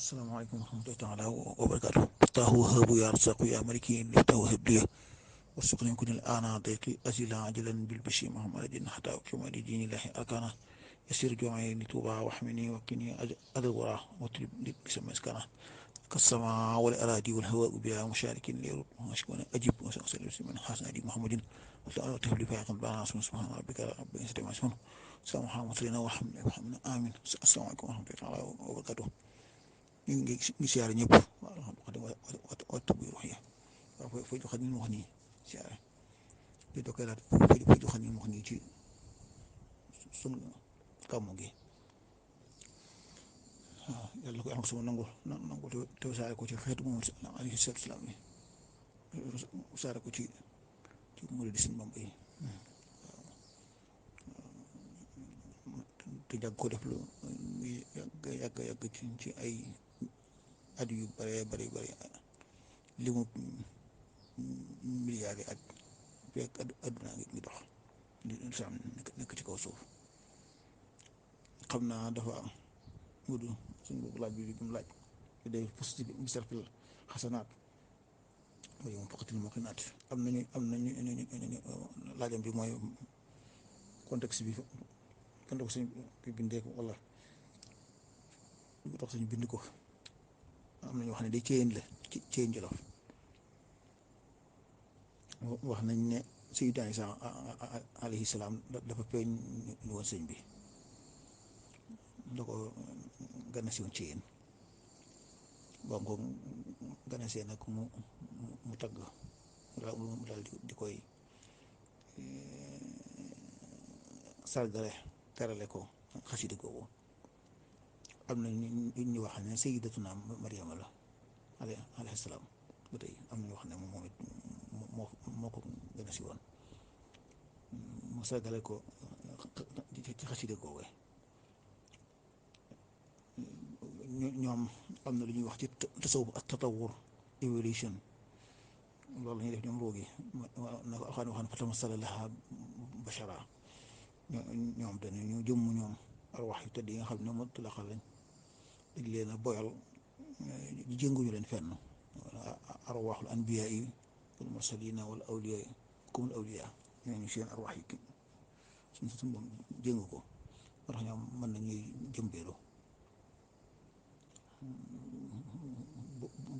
Assalamualaikum warahmatullahi taala wabarakatuh. Tahu habu ya razzaqu ya maliki liftahu habliya وارزقني كن الآن ضيقي أزلا عجلا بالبشي محمد حتى أقيم لدين الله أركانه يسير جوعي لتوبة واحمني وقني أذى الورى واترب بسم مسكنه كالسماء والأراضي والهواء بلا مشارك ليرد وأشكونا أجب وسأسأل من حسن أدي محمد وتهب لي فيعقل بنا سبحان ربك رب العزة عما يصفون سلام محمد لنا وحمنا آمين. السلام عليكم ورحمة الله وبركاته. ñu ngi siyaare ñëpp waaw waxtu bi ruux yi waaw fooy joxe ni mu wax nii siyaare di dokkee laat fooy joxe ni mu wax nii ci sunu gàmmu gi waaw yàlla ko yàlla ko sama nangu te saare ko ci xeetu moom alayhi salaatu salaam yi saare ko ci murid Sëñ Bamba yi te jàgg ko def lu yàgg ci ay at yu bari li mu milliards yi at fekk adduna ngi dox di sam nekk ci kaw suuf xam naa dafa mudu suñ boobu laaj bi mu laaj day positif bi sarfil xasanaat mooy moom faqatil muqinaat am nañu laajam bi mooy contexte bi bi bindee ko wala lu tax suñu bind ko am nañu wax ne day céyeen la céyeen jolof wax nañ ne Seydina Isa alayhi salaam dafa feeñ ñu woon sëñ bi da ko gane si woon céyeen boo ko gane see nag mu tagg mu daal di koy sargale terale ko xasida googu am na ñu wax ne sayyidatuna Mariama la alayhi salaam ba tey am na ñu wax ne moom it moo ko gën a si woon mu sargale ko ci xasida googu ñoom am na lu ñuy wax ci tasawuf ak tatawur évolution loolu la ñuy def ñoom roogi na ko axaan waxaan fatamasala laha bashara ñoom dañu jëmm ñoom arwax yu tëdd yi nga xam ne moo tulaxal lañ dañ leen a boyal jënguñu leen fenn arwaxul anbiya yi wal mursalina wal awliya yi kumul awliya ñooñu seen arwax yi suñ moom jëngu ko moo tax ñoom mën nañuy jëmbeelu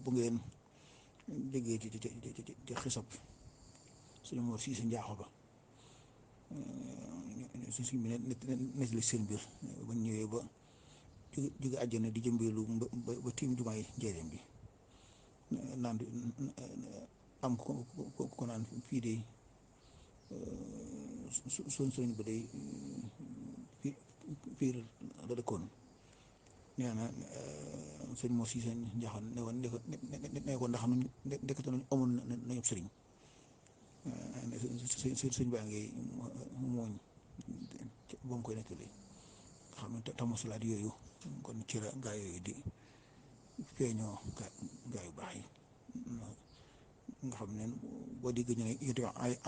bu ngeen déggee ci xisab suñu mor si sa njaaxo ba suñ bi nettali seen biir ba ñëwee ba jóge àjjana di jëmbeelu ba tiim jumaay njëriñ bi naan am ko naan fii de suñ sëriñ ba day fii la dëkkoon nee na sëñ Mor si seen njaaxoon ne woon ne ko ndax nuñ ndekete nañu amoon nañu sëriñ sëñ baa ngi mooñ ba mu koy nettali nga xam ne tamasulaat yooyu kon ci la gaa yooyu di feeñoo gaa yu baax yi nga xam ne boo dégg ñu ne yéen tamit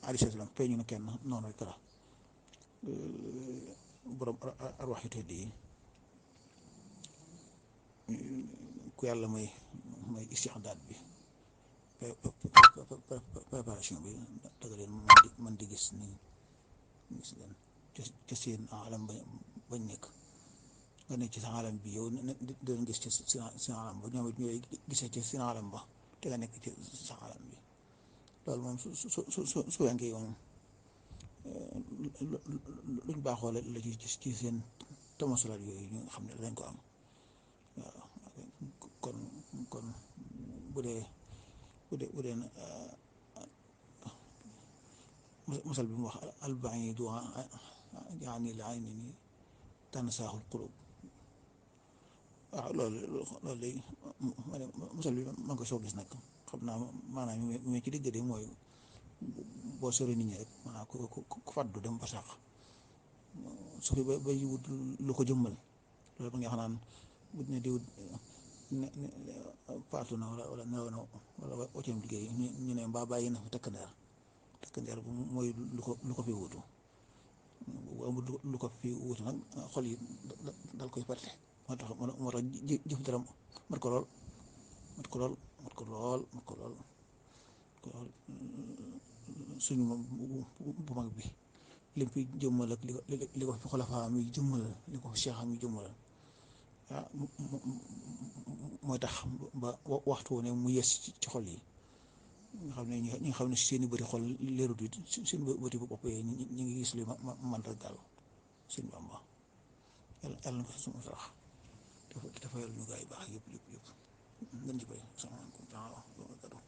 alayhi salaam feeñu na kenn noonu rek la borom arwax yu tedd yi ku yàlla may istixdaad bi préparation bi daga leen man di gis leen ca seen alam bañ nekk nga nekk ci sa alam bi yow dinañ gis ci seen alam ba ñoom it ñooy gisee ci seen alam ba te nga nekk ci sa alam bi loolu moom su wenkee moom luñ baaxoo la ci seen tamasulaat yooyu ñu nga xam ne dañ ko am waaw kon bu dee masal bi mu wax albaidu yaani la ayni ni tanasaaxul qulub waaw loolu day masal bi ma ngi koy soo gis nag xam naa maanaam mi ci digg de mooy boo sori nit ñi rek maanaam ku fàddu dem ba sax su fi ba wut lu ko jëmmal loolu ba nga xam naan bu ne diw faatu na wala nelaw na wala wacceem liggéey ñu ne mbaa bàyyi na fa takk ndeer bu mooy lu ko fi wutu bu amul lu ko fi wutu nag xol yi dal koy fàtte moo tax jëf dara mat ko lool mat ko lool mat ko lool mat ko lool suñu moom bu mag bi lim fi jëmmal ak li ko fi xulafaa mi jëmmal li ko fi cheikh mi jëmmal ah mooy tax ba waxtu wu ne mu yes ci xol yi nga xam ne ñi nga xam ne seen i bëri xol leerut it seen bëri bopp yi ñu ngi gis li mandargaal seen Bàmba yàlla na ko suñu sax dafa yàlla ñu gaa yi baax yëpp ngeen ci bay salaamaaleykum taala wa barakatuh